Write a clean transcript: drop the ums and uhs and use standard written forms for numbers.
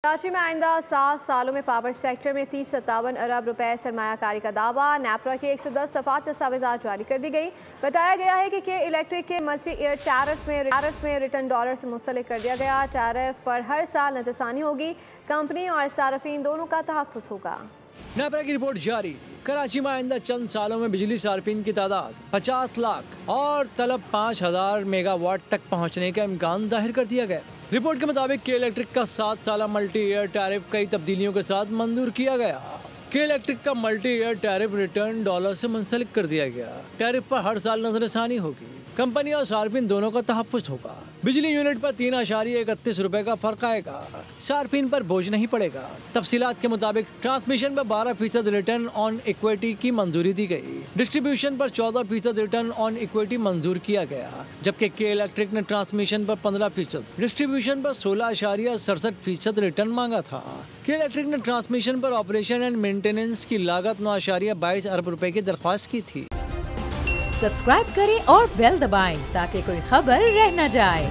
कराची में आइंदा 7 सालों में पावर सेक्टर में 30-57 अरब रुपए सरमायाकारी का दावा। नेपरा की 110 दफात दस्तावेज़ात जारी कर दी गई। बताया गया है कि इलेक्ट्रिक के मल्टी ईयर टैरिफ में रिटर्न डॉलर से मुंसलिक कर दिया गया। टैरिफ पर हर साल नजरसानी होगी। कंपनी और सार्फिन दोनों का तहफ़्फ़ुज़ होगा। नेपरा की रिपोर्ट जारी। कराची में आइंदा चंद सालों में बिजली सार्फिन की तादाद 50 लाख और तलब 5000 मेगावाट तक पहुंचने का इम्कान जाहिर कर दिया गया। रिपोर्ट के मुताबिक के इलेक्ट्रिक का 7 साल मल्टी ईयर टैरिफ कई तब्दीलियों के साथ मंजूर किया गया। के इलेक्ट्रिक का multi year tariff return dollar से मुंसलिक कर दिया गया। टैरिफ पर हर साल नजरसानी होगी। कंपनी और सार्फिन दोनों का तहफ़्फ़ुज़ होगा। बिजली यूनिट पर 3.31 रुपए का फर्क आएगा। सार्फिन पर बोझ नहीं पड़ेगा। तफसीलात के मुताबिक ट्रांसमिशन पर 12% रिटर्न ऑन इक्विटी की मंजूरी दी गई। डिस्ट्रीब्यूशन पर 14% रिटर्न ऑन इक्विटी मंजूर किया गया, जबकि के इलेक्ट्रिक ने ट्रांसमिशन पर 15%, डिस्ट्रीब्यूशन पर 16.67% रिटर्न मांगा था। के इलेक्ट्रिक ने ट्रांसमिशन पर ऑपरेशन एंड मेंटेनेंस की लागत 9.22 अरब रुपए की दरख्वास्त की थी। सब्सक्राइब करें और बेल दबाएं ताकि कोई खबर रह न जाए।